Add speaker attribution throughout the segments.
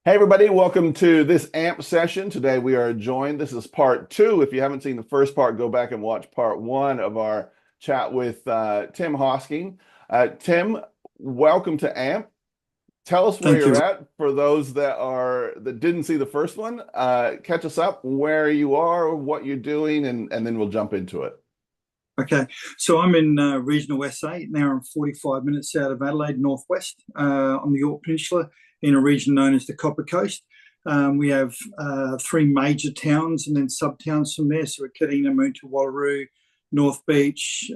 Speaker 1: Hey everybody, welcome to this AMP session. Today we are joined. This is part two. If you haven't seen the first part, go back and watch part one of our chat with Tim Hosking. Tim, welcome to AMP. Tell us where
Speaker 2: Thank
Speaker 1: you're
Speaker 2: you.
Speaker 1: at for those that didn't see the first one. Catch us up where you are, what you're doing, and then we'll jump into it.
Speaker 2: Okay, so I'm in regional SA, an hour and 45 minutes out of Adelaide, northwest, on the Yorke Peninsula, in a region known as the Copper Coast. We have three major towns and then sub-towns from there. So we're Kadina, Moonta, Wallaroo, North Beach,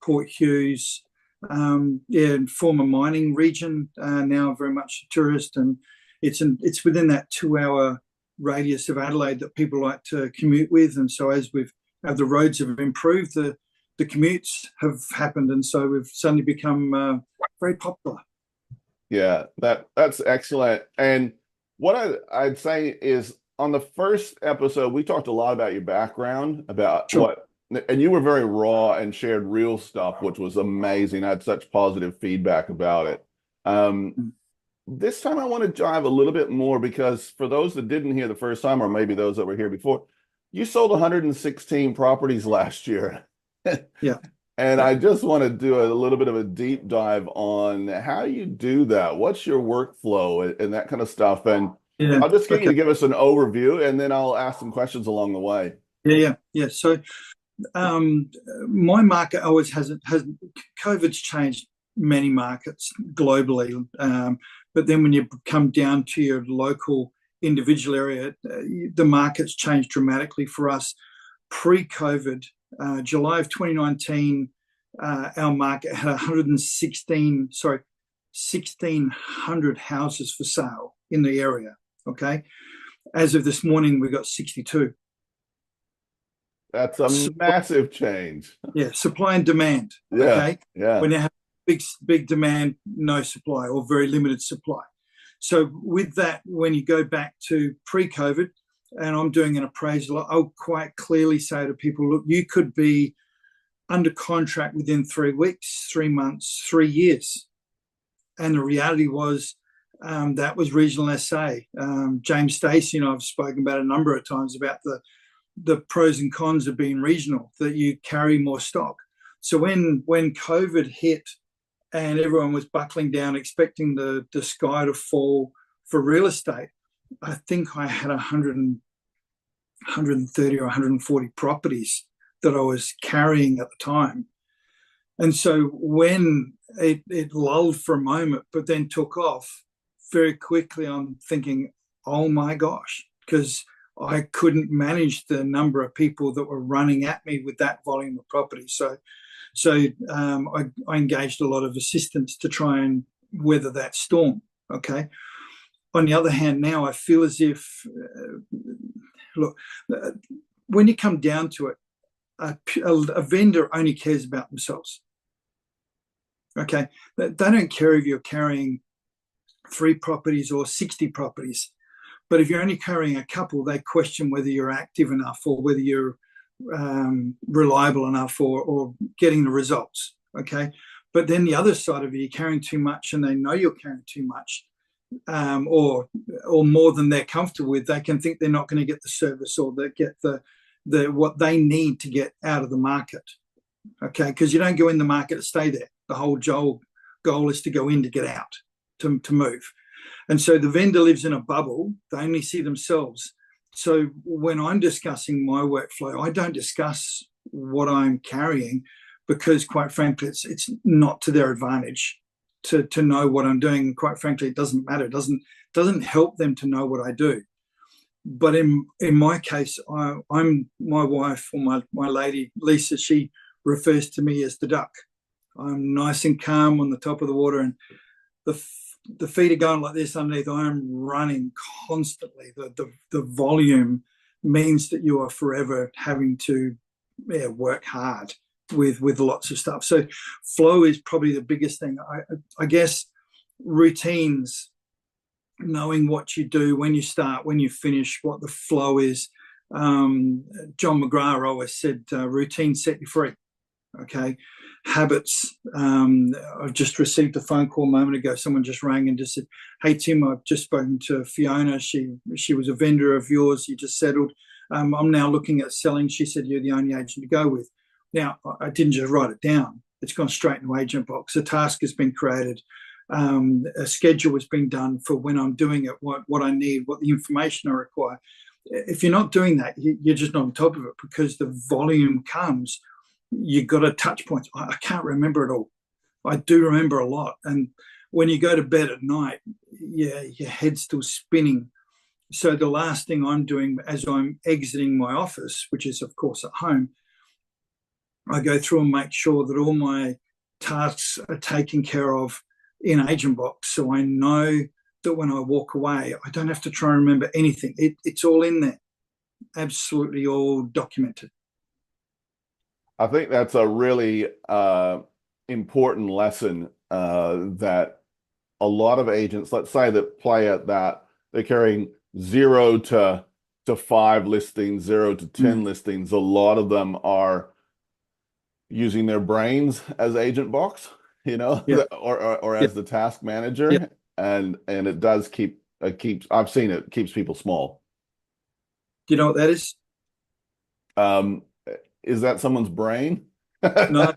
Speaker 2: Port Hughes, yeah, and former mining region, now very much a tourist. And it's within that 2 hour radius of Adelaide that people like to commute with. And so as the roads have improved, the commutes have happened, and so we've suddenly become very popular.
Speaker 1: Yeah, that's excellent. And what I'd say is on the first episode, we talked a lot about your background, about
Speaker 2: Sure.
Speaker 1: and you were very raw and shared real stuff, which was amazing. I had such positive feedback about it. Um, this time I want to dive a little bit more because for those that didn't hear the first time, or maybe those that were here before, you sold 116 properties last year.
Speaker 2: Yeah.
Speaker 1: And
Speaker 2: Yeah.
Speaker 1: I just want to do a little bit of a deep dive on how you do that. What's your workflow and that kind of stuff. And
Speaker 2: Yeah.
Speaker 1: I'll just get you
Speaker 2: Okay.
Speaker 1: to give us an overview and then I'll ask some questions along the way.
Speaker 2: Yeah. Yeah. Yeah. So um, my market always has COVID's changed many markets globally, but then when you come down to your local individual area, the markets changed dramatically for us. Pre-COVID, July of 2019, our market had 1,600 houses for sale in the area. Okay. As of this morning, we got 62.
Speaker 1: That's a
Speaker 2: So,
Speaker 1: massive change.
Speaker 2: yeah, supply and demand.
Speaker 1: Yeah,
Speaker 2: Okay.
Speaker 1: yeah.
Speaker 2: We now have big demand, no supply or very limited supply. So with that, when you go back to pre-COVID, and I'm doing an appraisal, I'll quite clearly say to people, look, you could be under contract within 3 weeks, 3 months, 3 years. And the reality was that was regional SA. James Stacey and I've spoken about a number of times about the pros and cons of being regional, that you carry more stock. So when COVID hit and everyone was buckling down, expecting the sky to fall for real estate, I think I had 130 or 140 properties that I was carrying at the time. And so when it lulled for a moment, but then took off very quickly, I'm thinking, oh my gosh, because I couldn't manage the number of people that were running at me with that volume of property. I engaged a lot of assistance to try and weather that storm. Okay. On the other hand, now I feel as if, look, when you come down to it, a vendor only cares about themselves. Okay. They don't care if you're carrying 3 properties or 60 properties. But if you're only carrying a couple, they question whether you're active enough or whether you're reliable enough or getting the results. Okay. But then the other side of it, you're carrying too much and they know you're carrying too much, or more than they're comfortable with, they can think they're not going to get the service or they get the what they need to get out of the market. Okay. Because you don't go in the market to stay there. The whole goal is to go in to get out, to move. And so the vendor lives in a bubble. They only see themselves. So when I'm discussing my workflow, I don't discuss what I'm carrying because, quite frankly, it's not to their advantage to know what I'm doing. And quite frankly, it doesn't matter. It doesn't help them to know what I do. But in my case, I'm my wife, or my lady, Lisa, she refers to me as the duck. I'm nice and calm on the top of the water, and the feet are going like this underneath. I'm running constantly. The volume means that you are forever having to work hard with lots of stuff. So flow is probably the biggest thing. I guess routines, knowing what you do, when you start, when you finish, what the flow is. John McGrath always said, routine set you free. Okay, habits. I've just received a phone call a moment ago. Someone just rang and just said, "Hey Tim, I've just spoken to Fiona. She was a vendor of yours. You just settled. I'm now looking at selling." She said you're the only agent to go with. Now I didn't just write it down. It's gone straight into Agent Box. A task has been created. A schedule has been done for when I'm doing it, what I need, what the information I require. If you're not doing that, you're just not on top of it, because the volume comes. You've got a touch points. I can't remember it all. I do remember a lot. And when you go to bed at night, yeah, your head's still spinning. So the last thing I'm doing as I'm exiting my office, which is of course at home, I go through and make sure that all my tasks are taken care of in Agent Box. So I know that when I walk away, I don't have to try and remember anything. It's all in there, absolutely all documented.
Speaker 1: I think that's a really important lesson that a lot of agents, let's say, that play at that, they're carrying 0 to 5 listings, 0 to 10 listings. A lot of them are using their brains as Agent Box,
Speaker 2: Yeah.
Speaker 1: or
Speaker 2: Yeah.
Speaker 1: as the task manager,
Speaker 2: Yeah.
Speaker 1: and it does keeps I've seen it keeps people small.
Speaker 2: Do you know what that is?
Speaker 1: Um, is that someone's brain?
Speaker 2: No,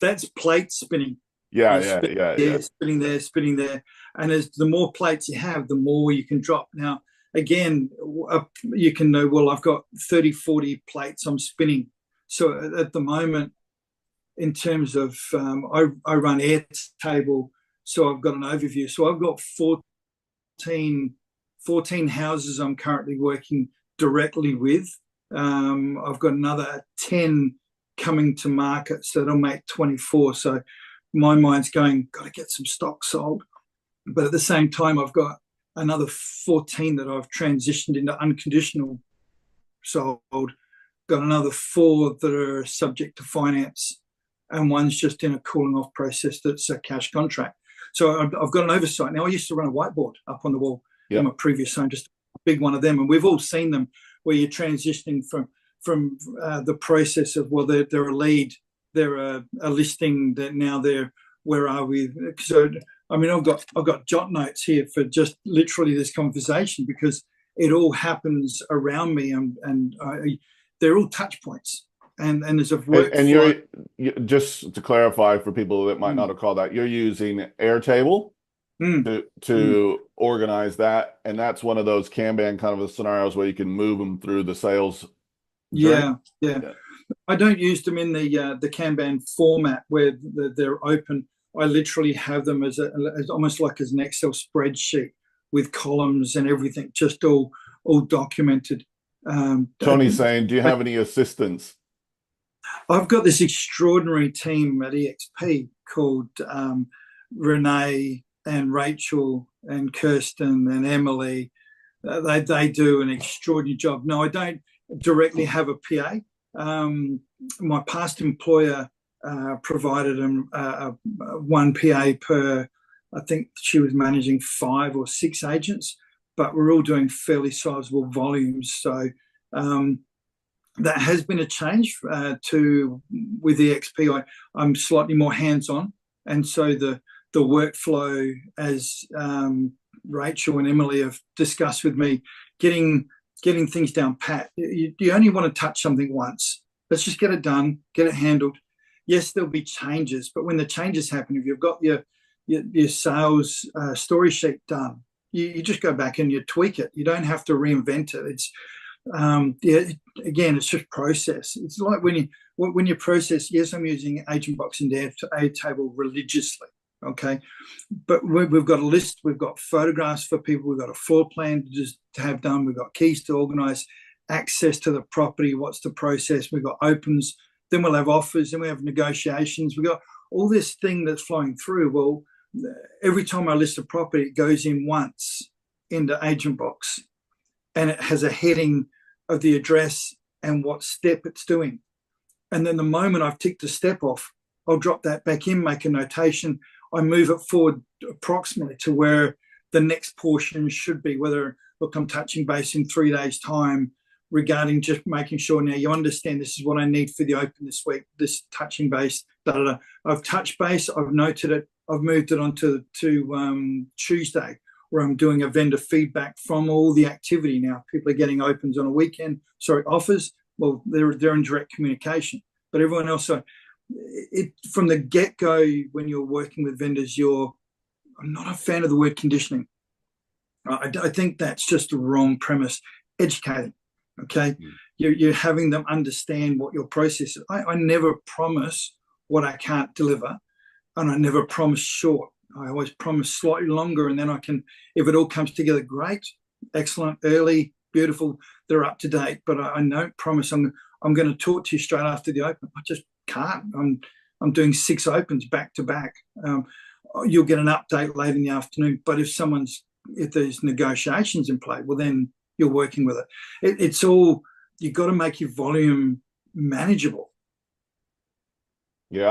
Speaker 2: that's plate spinning.
Speaker 1: Yeah,
Speaker 2: You're
Speaker 1: yeah,
Speaker 2: spinning
Speaker 1: yeah, yeah.
Speaker 2: there, spinning there, spinning there. And as the more plates you have, the more you can drop. Now, again, you can know, well, I've got 30, 40 plates I'm spinning. So at the moment, in terms of, I run Airtable, so I've got an overview. So I've got 14 houses I'm currently working directly with. I've got another 10 coming to market, so that'll make 24. So my mind's going, got to get some stock sold. But at the same time, I've got another 14 that I've transitioned into unconditional sold. Got another 4 that are subject to finance, and one's just in a cooling off process that's a cash contract. So I've got an oversight. Now, I used to run a whiteboard up on the wall in my previous home, just a big one of them. And we've all seen them where you're transitioning from the process of, well, they're a lead, they're a listing, that now they're, where are we? So, I mean, I've got jot notes here for just literally this conversation, because it all happens around me, and they're all touch points. And there's a workflow.
Speaker 1: And you're just to clarify for people that might not have called that, you're using Airtable to organize that, and that's one of those Kanban kind of scenarios where you can move them through the sales journey.
Speaker 2: Yeah. I don't use them in the Kanban format where they're open. I literally have them as almost like as an Excel spreadsheet with columns and everything, just all documented.
Speaker 1: Tony's saying, do you have any assistants?
Speaker 2: I've got this extraordinary team at EXP called Renee and Rachel and Kirsten and Emily. They do an extraordinary job. No, I don't directly have a PA. My past employer provided them one PA per, I think she was managing 5 or 6 agents, but we're all doing fairly sizable volumes. So that has been a change with EXP. I'm slightly more hands-on, and so the workflow, as Rachel and Emily have discussed with me, getting things down pat. You only want to touch something once. Let's just get it done, get it handled. Yes, there'll be changes, but when the changes happen, if you've got your sales story sheet done, you just go back and you tweak it. You don't have to reinvent it. It's again, it's just process. It's like when you process. Yes, I'm using Agent Box and Airtable religiously. Okay, but we've got a list. We've got photographs for people. We've got a floor plan to have done. We've got keys to organise access to the property. What's the process? We've got opens. Then we'll have offers. Then we have negotiations. We've got all this thing that's flowing through. Well, every time I list a property, it goes in once into Agent Box, and it has a heading of the address and what step it's doing. And then the moment I've ticked a step off, I'll drop that back in, make a notation. I move it forward approximately to where the next portion should be, whether, look, I'm touching base in 3 days' time. regarding just making sure now you understand this is what I need for the open this week, this touching base, da, da, da. I've touched base, I've noted it, I've moved it on to Tuesday, where I'm doing a vendor feedback from all the activity now. People are getting opens on a weekend, offers. Well, they're in direct communication, but everyone else. So from the get-go, when you're working with vendors, I'm not a fan of the word conditioning. I think that's just a wrong premise. Educating, okay? You're having them understand what your process is. I never promise what I can't deliver, and I never promise short. I always promise slightly longer, and then I can, if it all comes together, great, excellent, early, beautiful, they're up to date. But I don't promise I'm going to talk to you straight after the open. I just can't. I'm doing 6 opens back to back. You'll get an update late in the afternoon. But if there's negotiations in play, well, then you're working with it. It's all, you've got to make your volume manageable.
Speaker 1: Yeah,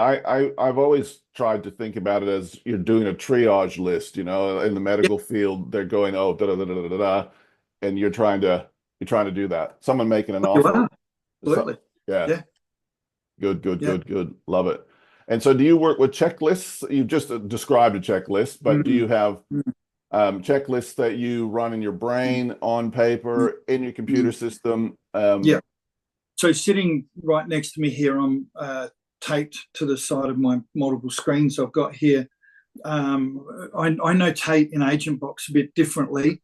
Speaker 1: I've always tried to think about it as you're doing a triage list, in the medical field, they're going, oh, da da da da da da, and you're trying to do that. Someone making an offer.
Speaker 2: Absolutely.
Speaker 1: Yeah. Good. Love it. And so do you work with checklists? You've just described a checklist, but do you have checklists that you run in your brain, on paper, in your computer system?
Speaker 2: Yeah. So sitting right next to me here, I'm taped to the side of my multiple screens I've got here. I notate in AgentBox a bit differently.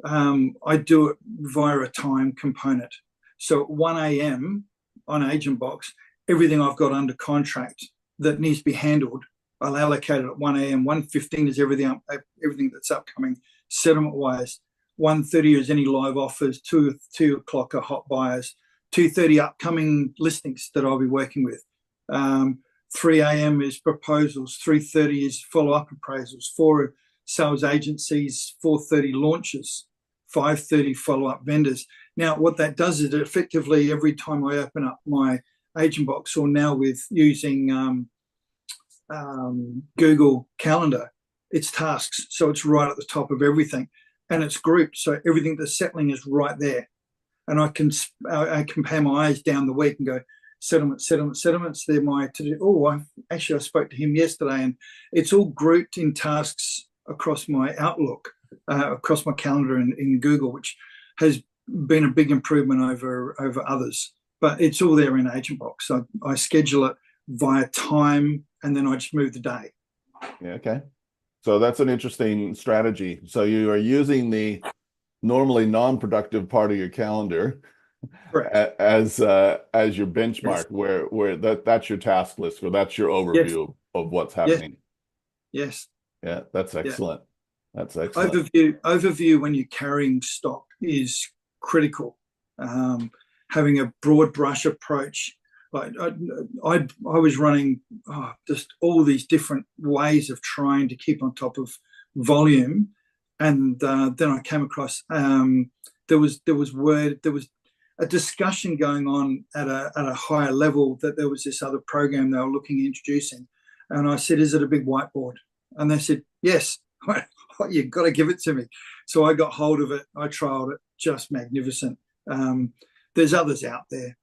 Speaker 2: I do it via a time component. So at 1 a.m. on AgentBox, everything I've got under contract that needs to be handled, I'll allocate it at 1 a.m. 1:15 is everything that's upcoming settlement-wise. 1:30 is any live offers. 2 o'clock are hot buyers. 2:30 upcoming listings that I'll be working with. 3 a.m. is proposals. 3:30 is follow-up appraisals. 4 sales agencies. 4:30 launches. 5:30 follow-up vendors. Now, what that does is that effectively every time I open up my AgentBox, or now with using Google Calendar, it's tasks. So it's right at the top of everything, and it's grouped. So everything that's settling is right there. And I can pay my eyes down the week and go, settlements. They're my to do. Oh, I spoke to him yesterday, and it's all grouped in tasks across my Outlook, across my calendar in Google, which has been a big improvement over others. But it's all there in AgentBox. I schedule it via time, and then I just move the day.
Speaker 1: Yeah, okay. So that's an interesting strategy. So you are using the normally non-productive part of your calendar as your benchmark, where that's your task list, or that's your overview of what's happening.
Speaker 2: Yes.
Speaker 1: Yeah, that's excellent. That's excellent.
Speaker 2: Overview when you're carrying stock is critical. Having a broad brush approach. Like I was running just all these different ways of trying to keep on top of volume, and then I came across there was a discussion going on at a higher level that there was this other program they were looking at introducing, and I said, "Is it a big whiteboard?" And they said, "Yes." You've got to give it to me. So I got hold of it. I trialed it. Just magnificent. There's others out there.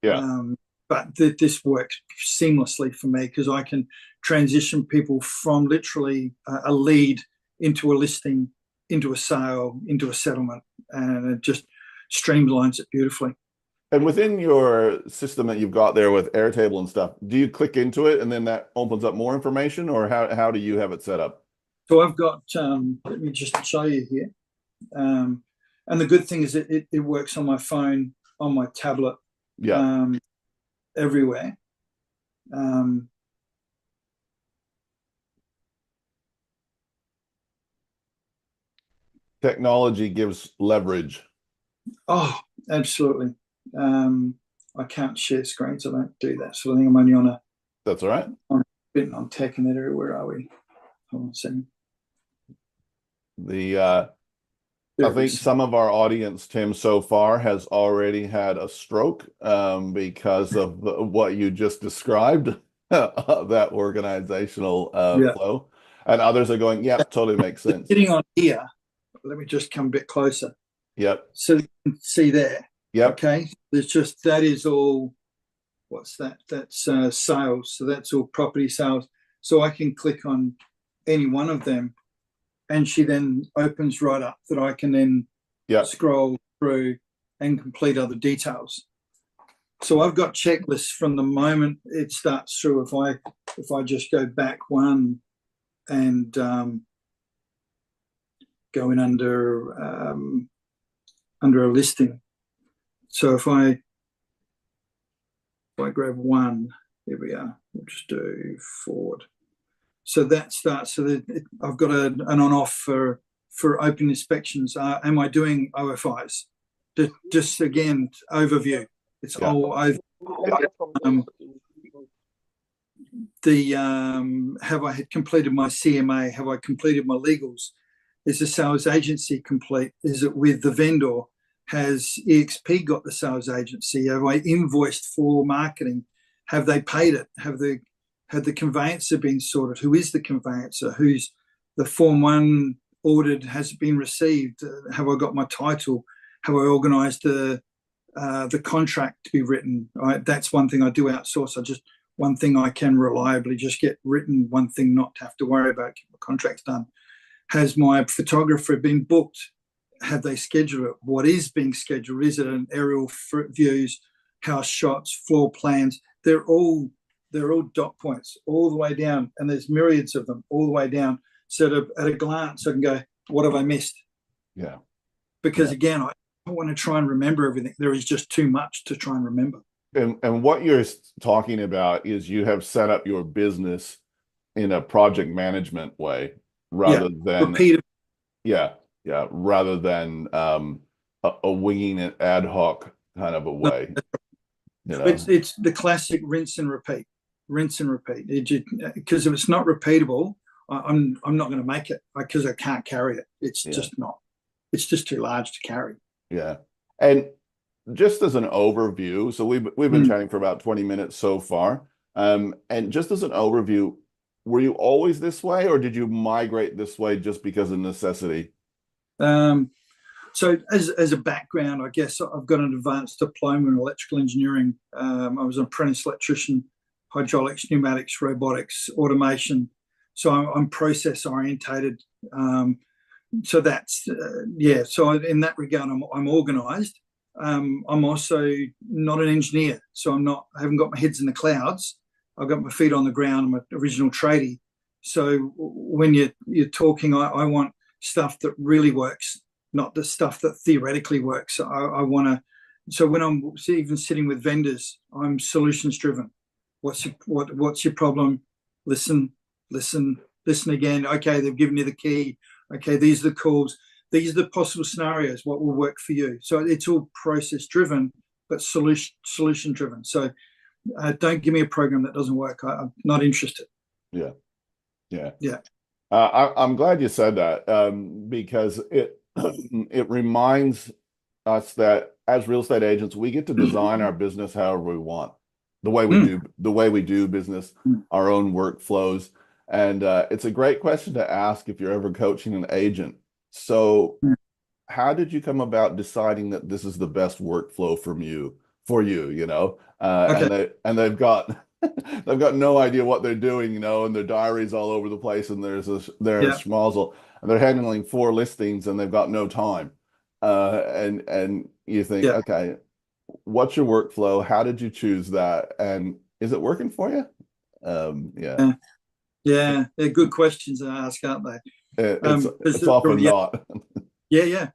Speaker 2: But this works seamlessly for me because I can transition people from literally a lead into a listing, into a sale, into a settlement, and it just streamlines it beautifully.
Speaker 1: And within your system that you've got there with Airtable and stuff, do you click into it and then that opens up more information, or how do you have it set up?
Speaker 2: So I've got, let me just show you here. And the good thing is it works on my phone, on my tablet, everywhere.
Speaker 1: Technology gives leverage.
Speaker 2: Oh, absolutely. I can't share screens. I don't do that sort of thing. I'm only on
Speaker 1: That's all right.
Speaker 2: on tech in that area. Where are we? Hold on a second.
Speaker 1: I think some of our audience, Tim, so far has already had a stroke because of what you just described, that organizational flow. And others are going, yep, totally makes sense.
Speaker 2: Sitting on here, let me just come a bit closer.
Speaker 1: Yep.
Speaker 2: So you can see there.
Speaker 1: Yep.
Speaker 2: Okay, there's just that is all. What's that? That's sales. So that's all property sales. So I can click on any one of them, and she then opens right up that I can then
Speaker 1: Yep.
Speaker 2: scroll through and complete other details. So I've got checklists from the moment it starts through. If I just go back one and go in under a listing. So if I grab one, here we are. We'll just do forward. So that starts. So that I've got an on-off for open inspections. Am I doing OFIs? Just again, overview. It's all over. Have I had completed my CMA? Have I completed my legals? Is the sales agency complete? Is it with the vendor? Has EXP got the sales agency? Have I invoiced for marketing? Have they paid it? Had the conveyancer been sorted? Who is the conveyancer? Who's the Form 1 ordered? Has it been received? Have I got my title? Have I organised the contract to be written? That's one thing I do outsource. One thing I can reliably just get written, one thing not to have to worry about, get my contracts done. Has my photographer been booked? Have they scheduled it? What is being scheduled? Is it an aerial views, house shots, floor plans? They're all dot points all the way down, and there's myriads of them all the way down. So at a glance, I can go, what have I missed?
Speaker 1: Yeah.
Speaker 2: Because again, I don't want to try and remember everything. There is just too much to try and remember.
Speaker 1: And what you're talking about is you have set up your business in a project management way rather than
Speaker 2: repeated.
Speaker 1: Rather than a winging it ad hoc kind of a way.
Speaker 2: It's the classic rinse and repeat. Because if it's not repeatable, I'm not going to make it because I can't carry it. It's just not. It's just too large to carry.
Speaker 1: Yeah, and just as an overview, so we've been chatting for about 20 minutes so far. And just as an overview, were you always this way, or did you migrate this way just because of necessity?
Speaker 2: So as a background, I guess I've got an advanced diploma in electrical engineering. I was an apprentice electrician, hydraulics, pneumatics, robotics, automation. So I'm process orientated. So that's So in that regard, I'm organised. I'm also not an engineer, so I haven't got my heads in the clouds. I've got my feet on the ground. I'm an original tradie. So when you're talking, I want stuff that really works, not the stuff that theoretically works. I want to. So when I'm even sitting with vendors, I'm solutions driven. What's your problem? Listen again. Okay, they've given you the key. Okay, these are the calls. These are the possible scenarios. What will work for you? So it's all process driven, but solution driven. So don't give me a program that doesn't work. I'm not interested.
Speaker 1: Yeah.
Speaker 2: I'm
Speaker 1: glad you said that because it reminds us that as real estate agents, we get to design our business however we want, the way we do business, our own workflows. And it's a great question to ask if you're ever coaching an agent. So how did you come about deciding that this is the best workflow for you,
Speaker 2: Okay.
Speaker 1: and they've got no idea what they're doing, and their diaries all over the place, and there's a schmozzle, and they're handling 4 listings and they've got no time. And you think, okay, what's your workflow? How did you choose that? And is it working for you?
Speaker 2: Yeah, they're good questions to ask, aren't they?
Speaker 1: It's often not.
Speaker 2: I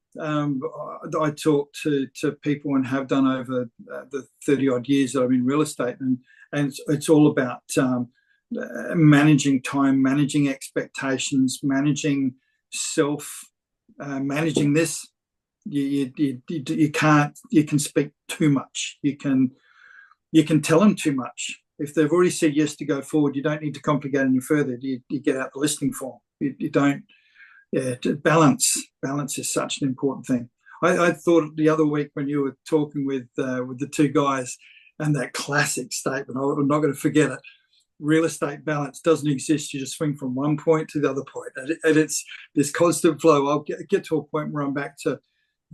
Speaker 2: talk to people and have done over the 30 odd years that I'm in real estate, and it's all about managing time, managing expectations, managing self, managing this. You can speak too much. You can tell them too much. If they've already said yes to go forward, you don't need to complicate any further. You get out the listing form. You don't. Yeah, balance is such an important thing. I thought the other week when you were talking with the 2 guys, and that classic statement, I'm not going to forget it. Real estate balance doesn't exist. You just swing from one point to the other point, and it's this constant flow. I'll get to a point where I'm back to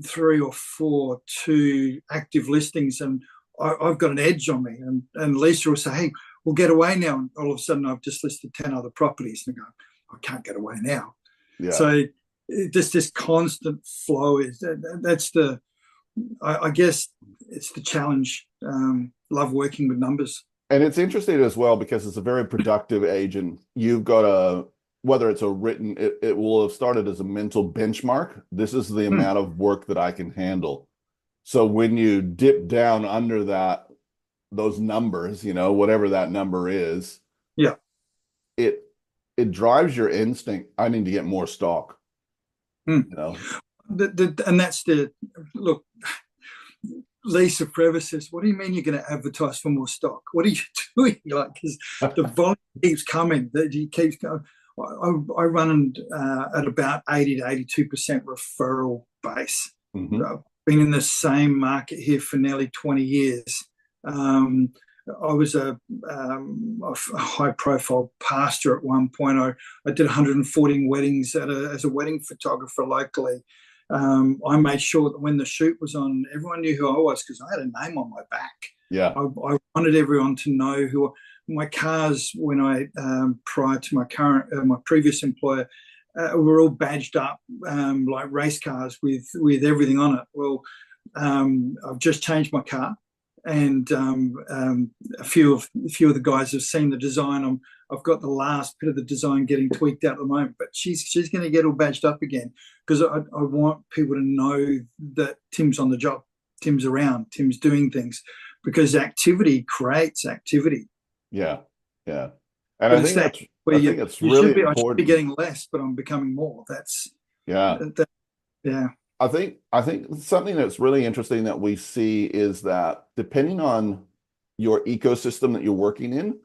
Speaker 2: three or four to active listings, and I've got an edge on me. And Lisa will say, "Hey, we'll get away now." And all of a sudden, I've just listed 10 other properties, and I go, "I can't get away now."
Speaker 1: Yeah.
Speaker 2: So just this constant flow that's the, I guess it's the challenge. Love working with numbers.
Speaker 1: And it's interesting as well because it's a very productive agent. You've got whether it's a written, it will have started as a mental benchmark. This is the amount of work that I can handle. So when you dip down under those numbers, whatever that number is,
Speaker 2: yeah,
Speaker 1: it drives your instinct. I need to get more stock.
Speaker 2: and that's the look. Lisa forever says, "What do you mean you're going to advertise for more stock? What are you doing?" Because the volume keeps coming. That he keeps going. I run at about 80 to 82% referral base.
Speaker 1: Mm-hmm.
Speaker 2: I've been in the same market here for nearly 20 years. I was a high-profile pastor at one point. I did 114 weddings as a wedding photographer locally. I made sure that when the shoot was on, everyone knew who I was because I had a name on my back.
Speaker 1: Yeah,
Speaker 2: I wanted everyone to know who my cars. When I prior to my previous employer, were all badged up like race cars with everything on it. Well, I've just changed my car, and a few of the guys have seen the design. I've got the last bit of the design getting tweaked out at the moment, but she's going to get all badged up again because I want people to know that Tim's on the job, Tim's around, Tim's doing things, because activity creates activity.
Speaker 1: Yeah, yeah, and I think that's really important. I should
Speaker 2: be getting less, but I'm becoming more. That's
Speaker 1: yeah.
Speaker 2: Yeah.
Speaker 1: I think something that's really interesting that we see is that depending on your ecosystem that you're working in,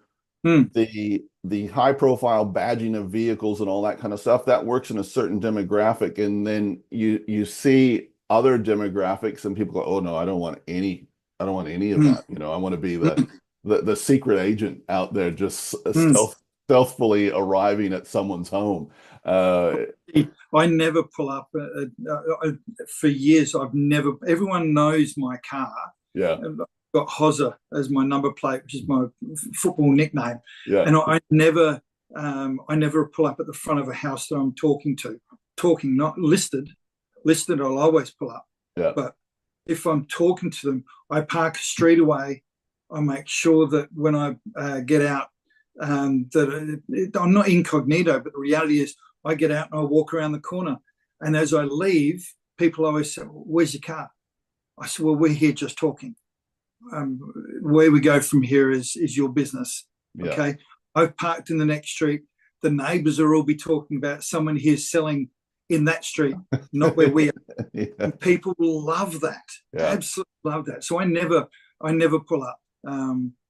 Speaker 1: the high profile badging of vehicles and all that kind of stuff, that works in a certain demographic. And then you see other demographics and people go, "Oh no, I don't want any of that. I want to be the secret agent out there just stealthily arriving at someone's home."
Speaker 2: I never pull up for years. Everyone knows my car.
Speaker 1: Yeah.
Speaker 2: I've got Hozza as my number plate, which is my football nickname.
Speaker 1: Yeah.
Speaker 2: And I never pull up at the front of a house that I'm talking, not listed. Listed, I'll always pull up.
Speaker 1: Yeah.
Speaker 2: But if I'm talking to them, I park a street away. I make sure that when I get out, that I'm not incognito, but the reality is I get out and I walk around the corner. And as I leave, people always say, "Where's your car?" I said, "Well, we're here just talking. Where we go from here is your business."
Speaker 1: Yeah.
Speaker 2: Okay. I've parked in the next street. The neighbors will all be talking about someone here selling in that street, not where we are.
Speaker 1: Yeah.
Speaker 2: And people will love that.
Speaker 1: Yeah.
Speaker 2: Absolutely love that. So I never pull up.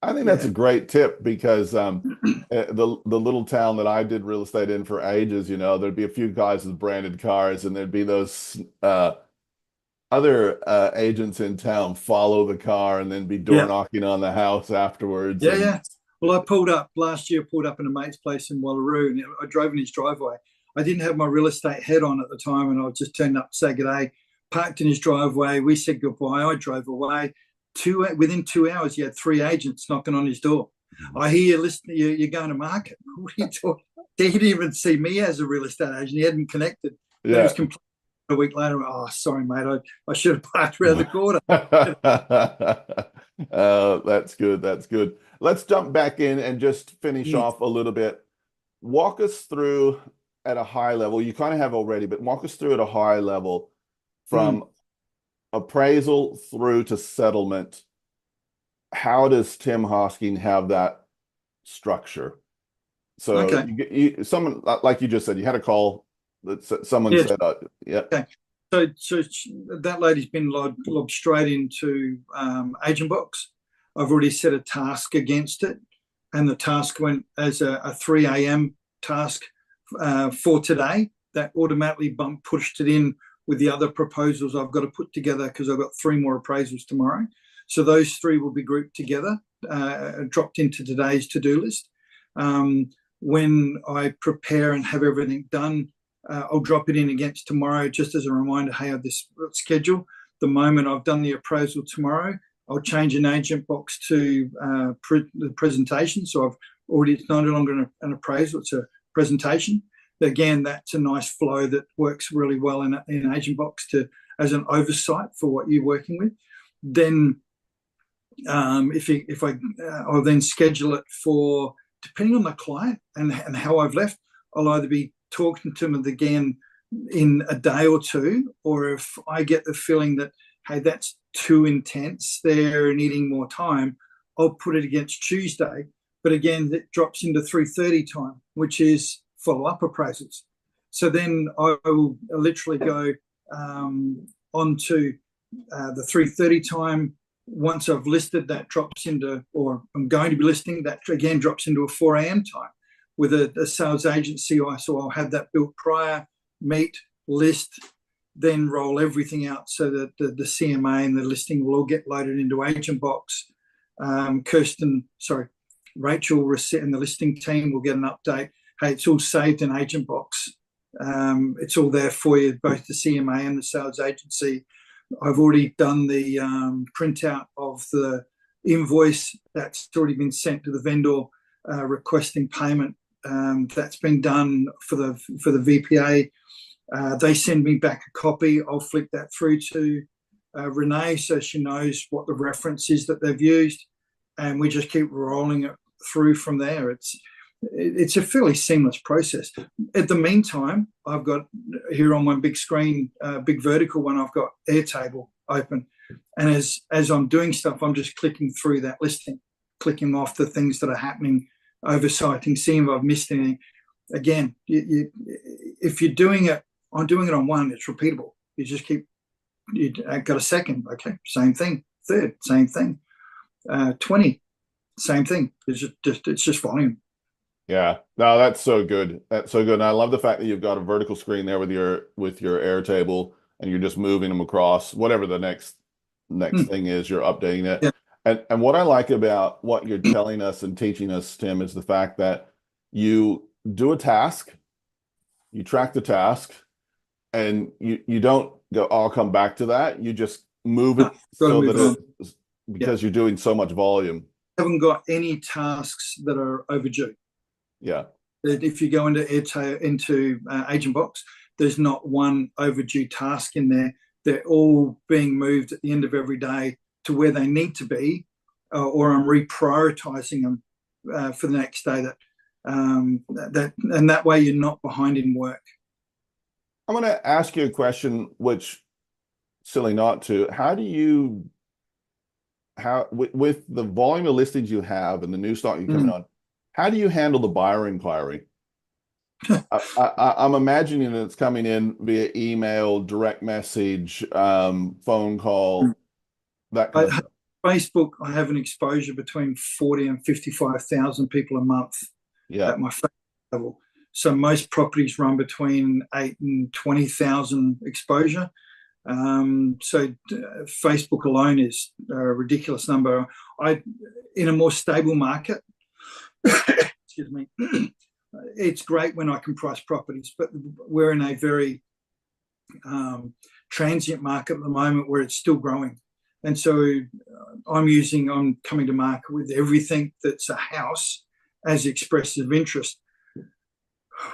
Speaker 1: I think that's a great tip because the little town that I did real estate in for ages, there'd be a few guys with branded cars, and there'd be those other agents in town follow the car and then be door knocking on the house afterwards.
Speaker 2: Yeah, yeah. Well, I pulled up last year. Pulled up in a mate's place in Wallaroo, and I drove in his driveway. I didn't have my real estate head on at the time, and I just turned up to say good day. Parked in his driveway. We said goodbye. I drove away. Within 2 hours, he had 3 agents knocking on his door. I hear you listening. You're going to market. What are you talking? He didn't even see me as a real estate agent. He hadn't connected.
Speaker 1: Yeah.
Speaker 2: He was completely a week later. "Oh, sorry, mate. I should have parked around the corner."
Speaker 1: That's good. That's good. Let's jump back in and just finish off a little bit. Walk us through at a high level. You kind of have already, but walk us through at a high level from appraisal through to settlement. How does Tim Hosking have that structure? So someone, like you just said, you had a call that someone said, yeah.
Speaker 2: Okay. So that lady's been lobbed straight into Agent Box. I've already set a task against it, and the task went as a 3 a.m. task for today. That automatically pushed it in with the other proposals I've got to put together because I've got 3 more appraisals tomorrow. So those 3 will be grouped together, dropped into today's to-do list. When I prepare and have everything done, I'll drop it in against tomorrow just as a reminder. Hey, this schedule. The moment I've done the appraisal tomorrow, I'll change an agent box to the presentation. So it's no longer an appraisal; it's a presentation. Again, that's a nice flow that works really well in an agent box as an oversight for what you're working with. Then, I'll then schedule it for, depending on the client and how I've left, I'll either be talking to them again in a day or two, or if I get the feeling that, hey, that's too intense, they're needing more time, I'll put it against Tuesday. But again, it drops into 3:30 time, which is follow-up appraisals. So then I will literally go on to the 3:30 time. Once I've listed, that drops into, or I'm going to be listing, that again drops into a 4 a.m. time with a sales agency. So I'll have that built prior, meet, list, then roll everything out so that the CMA and the listing will all get loaded into agent box. Rachel and the listing team will get an update. Hey, it's all saved in agent box. It's all there for you, both the CMA and the sales agency. I've already done the printout of the invoice that's already been sent to the vendor requesting payment. That's been done for the VPA. They send me back a copy. I'll flick that through to Renee so she knows what the reference is that they've used, and we just keep rolling it through from there. It's a fairly seamless process. At the meantime, I've got here on my big screen, big vertical one, I've got Airtable open. And as I'm doing stuff, I'm just clicking through that listing, clicking off the things that are happening, oversighting, seeing if I've missed anything. Again, if you're doing it, I'm doing it on one, it's repeatable. You just keep, you got a second, okay, same thing. Third, same thing. 20, same thing. It's just volume.
Speaker 1: Yeah, no, that's so good. That's so good. And I love the fact that you've got a vertical screen there with your Airtable, and you're just moving them across whatever the next thing is, you're updating it. Yeah. And what I like about what you're telling us and teaching us, Tim, is the fact that you do a task, you track the task, and you don't go, oh, I'll come back to that. You just move it because you're doing so much volume.
Speaker 2: I haven't got any tasks that are overdue.
Speaker 1: Yeah.
Speaker 2: If you go into Agent Box, there's not one overdue task in there. They're all being moved at the end of every day to where they need to be, or I'm reprioritizing them for the next day. And that way you're not behind in work.
Speaker 1: I'm going to ask you a question, which silly not to. With the volume of listings you have and the new stock you're coming on, how do you handle the buyer inquiry? I'm imagining it's coming in via email, direct message, phone call, that kind of stuff.
Speaker 2: Facebook, I have an exposure between 40 and 55,000 people a month at my Facebook level. So most properties run between 8 and 20,000 exposure. So Facebook alone is a ridiculous number. In a more stable market, excuse me, it's great when I can price properties, but we're in a very transient market at the moment where it's still growing. And so I'm coming to market with everything that's a house as expressions of interest,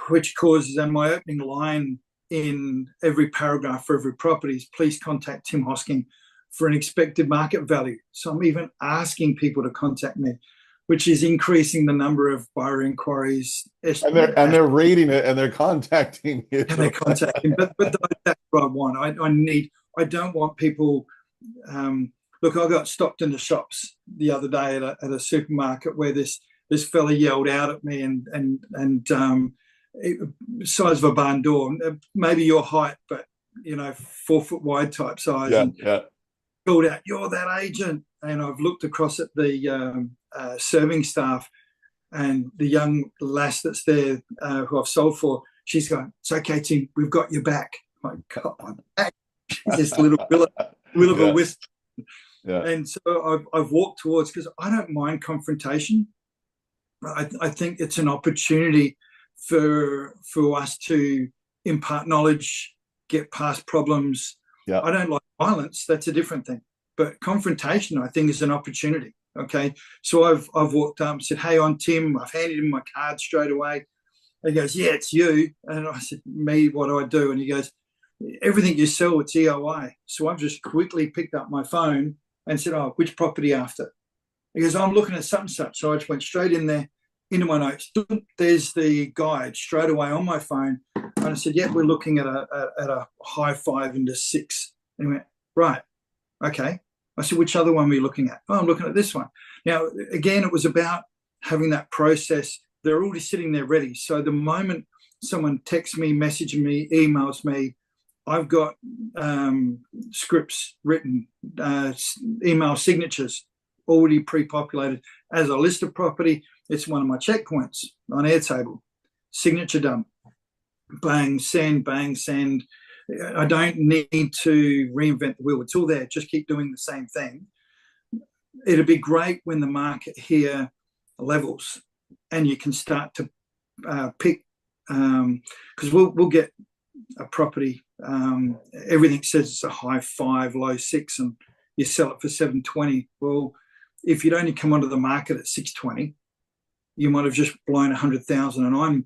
Speaker 2: which causes, and my opening line in every paragraph for every property is, please contact Tim Hosking for an expected market value. So I'm even asking people to contact me, which is increasing the number of buyer inquiries.
Speaker 1: And they're reading it and they're contacting you.
Speaker 2: And they're contacting, but that's what I want. I don't want people. Look, I got stopped in the shops the other day at a supermarket where this fella yelled out at me and size of a barn door, maybe your height, but 4 foot wide type size.
Speaker 1: Yeah.
Speaker 2: Called out, "You're that agent." And I've looked across at the serving staff, and the young lass that's there who I've sold for, she's going, "It's okay, Tim, we've got your back." I got my back. This little will of a wisp. Yeah. And so I've walked towards, because I don't mind confrontation. I think it's an opportunity for us to impart knowledge, get past problems.
Speaker 1: Yeah.
Speaker 2: I don't like violence. That's a different thing. But confrontation, I think, is an opportunity. Okay. So I've walked up and said, "Hey, I'm Tim." I've handed him my card straight away. And he goes, "Yeah, it's you." And I said, "Me, what do I do?" And he goes, "Everything you sell, it's EOI." So I've just quickly picked up my phone and said, "Oh, which property after?" He goes, "I'm looking at such and such." So I just went straight in there into my notes. There's the guide straight away on my phone. And I said, "Yeah, we're looking at a high 5 into 6." And he went, "Right, okay." I said, "Which other one were you looking at?" "Oh, I'm looking at this one." Now, again, it was about having that process. They're already sitting there ready. So the moment someone texts me, messages me, emails me, I've got scripts written, email signatures already pre-populated as a list of property. It's one of my checkpoints on Airtable. Signature done. Bang, send, bang, send. I don't need to reinvent the wheel. It's all there. Just keep doing the same thing. It'd be great when the market here levels and you can start to pick, because we'll get a property. Everything says it's a high 5, low 6, and you sell it for 720. Well, if you'd only come onto the market at 620, you might have just blown 100,000. And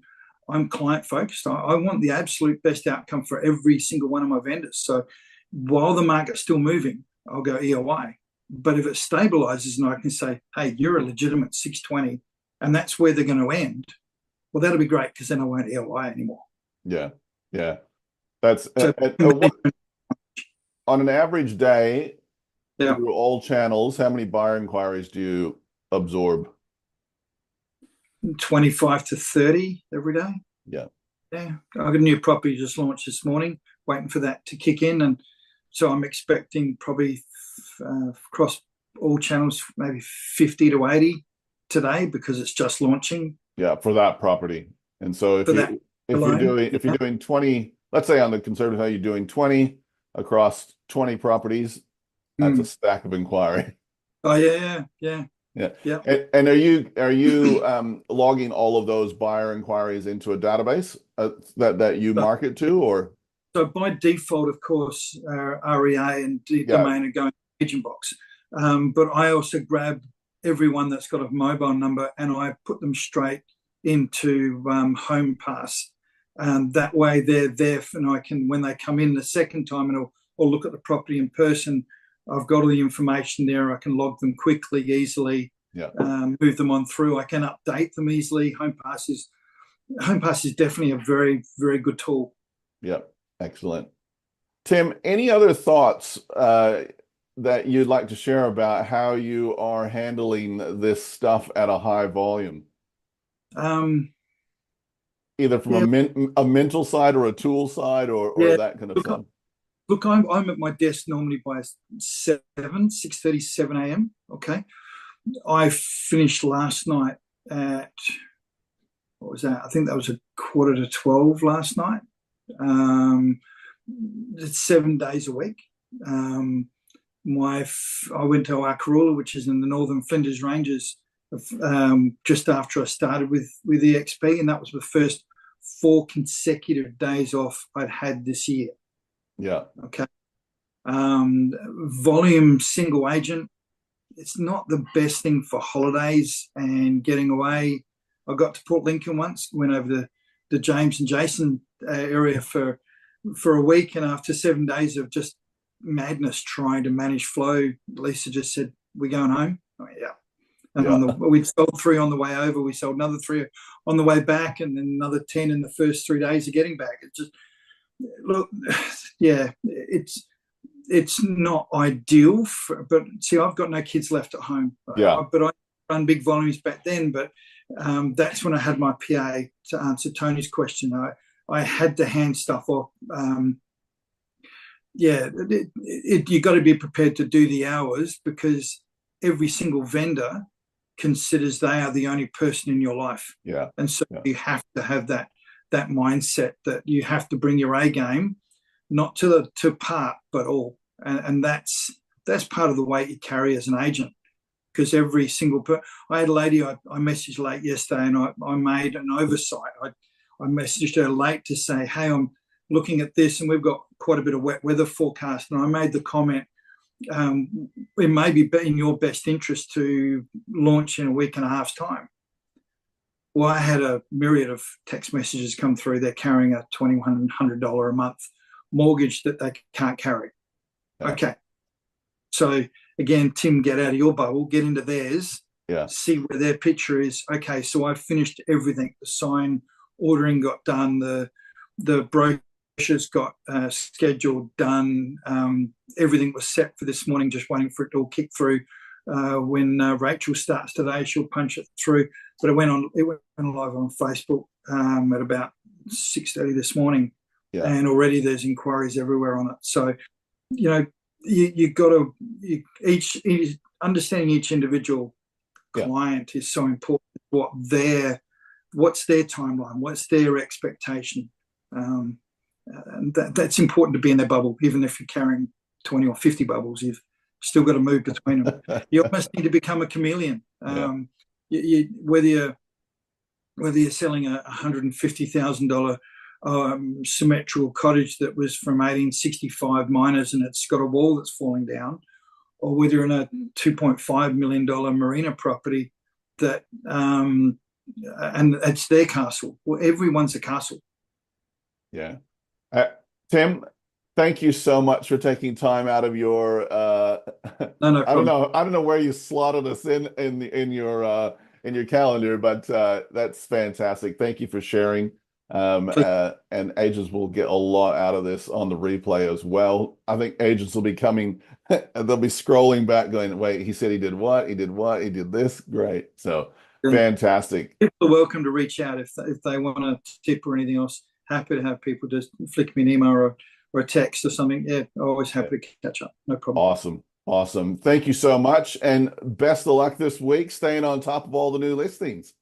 Speaker 2: I'm client focused. I want the absolute best outcome for every single one of my vendors. So while the market's still moving, I'll go EOI. But if it stabilizes and I can say, "Hey, you're a legitimate 620, and that's where they're going to end," well, that'll be great, because then I won't EOI anymore.
Speaker 1: Yeah. Yeah. That's
Speaker 2: So,
Speaker 1: on an average day,
Speaker 2: yeah,
Speaker 1: through all channels, how many buyer inquiries do you absorb?
Speaker 2: 25 to 30 every day.
Speaker 1: Yeah.
Speaker 2: Yeah. I got a new property just launched this morning, waiting for that to kick in. And so I'm expecting probably across all channels, maybe 50 to 80 today, because it's just launching.
Speaker 1: Yeah, for that property. And so if you're doing 20, let's say on the conservative side, you're doing 20 across 20 properties, that's a stack of inquiry.
Speaker 2: Oh yeah.
Speaker 1: Yeah. And are you logging all of those buyer inquiries into a database that you market to, or?
Speaker 2: So by default, of course, REA and domain are going to Agent Box. But I also grab everyone that's got a mobile number and I put them straight into Home Pass. That way they're there, and I can, when they come in the second time and or look at the property in person, I've got all the information there. I can log them quickly, easily, move them on through. I can update them easily. Home Pass is definitely a very, very good tool.
Speaker 1: Yep. Excellent. Tim, any other thoughts that you'd like to share about how you are handling this stuff at a high volume? Either from a mental side or a tool side, or that kind of stuff.
Speaker 2: Look, I'm at my desk normally by 6:30, 7 a.m. Okay. I finished last night at, what was that? I think that was 11:45 last night. It's 7 days a week. I went to Akarula, which is in the Northern Flinders Ranges, just after I started with EXP, and that was the first 4 consecutive days off I'd had this year.
Speaker 1: Yeah.
Speaker 2: Okay. Volume single agent, it's not the best thing for holidays and getting away. I got to Port Lincoln once, went over the James and Jason area for a week, and after 7 days of just madness trying to manage flow, Lisa just said, "We're going home." I went, yeah. And we'd sold 3 on the way over. We sold another 3 on the way back, and then another 10 in the first 3 days of getting back. It just, look, yeah, it's not ideal, but see, I've got no kids left at home.
Speaker 1: Yeah.
Speaker 2: But I run big volumes back then. But that's when I had my PA to answer Tony's question. I had to hand stuff off. You got to be prepared to do the hours, because every single vendor considers they are the only person in your life.
Speaker 1: Yeah.
Speaker 2: And so you have to have that mindset that you have to bring your A game, not to part, but all. And that's part of the weight you carry as an agent, because every single I had a lady I messaged late yesterday, and I made an oversight. I messaged her late to say, "Hey, I'm looking at this, and we've got quite a bit of wet weather forecast. And I made the comment, it may be in your best interest to launch in a week and a half's time. Well, I had a myriad of text messages come through. They're carrying a $2,100 a month mortgage that they can't carry.
Speaker 1: Yeah.
Speaker 2: Okay. So again, Tim, get out of your bubble, get into theirs,
Speaker 1: Yeah.
Speaker 2: see where their picture is. Okay, so I finished everything. The sign ordering got done. The brochures got scheduled, done. Everything was set for this morning, just waiting for it to all kick through. When Rachel starts today, she'll punch it through. But it went live on Facebook at about 6:30 this morning, and already there's inquiries everywhere on it. So, you got to understanding each individual client is so important. What's their timeline? What's their expectation? And that's important to be in their bubble, even if you're carrying 20 or 50 bubbles. You've still got to move between them. You almost need to become a chameleon. Whether you're selling a $150,000 symmetrical cottage that was from 1865 miners and it's got a wall that's falling down, or whether you're in a $2.5 million marina property that and it's their castle. Well, everyone's a castle.
Speaker 1: Yeah. Tim, thank you so much for taking time out of your
Speaker 2: No
Speaker 1: I don't know where you slotted us in your calendar, but that's fantastic. Thank you for sharing. And agents will get a lot out of this on the replay as well. I think agents will be coming, they'll be scrolling back going, wait, he said he did what? He did what? He did this? Great. So fantastic.
Speaker 2: People are welcome to reach out if they want a tip or anything else. Happy to have people just flick me an email or a text or something. Yeah, always happy to catch up. No problem.
Speaker 1: Awesome. Thank you so much. And best of luck this week, staying on top of all the new listings.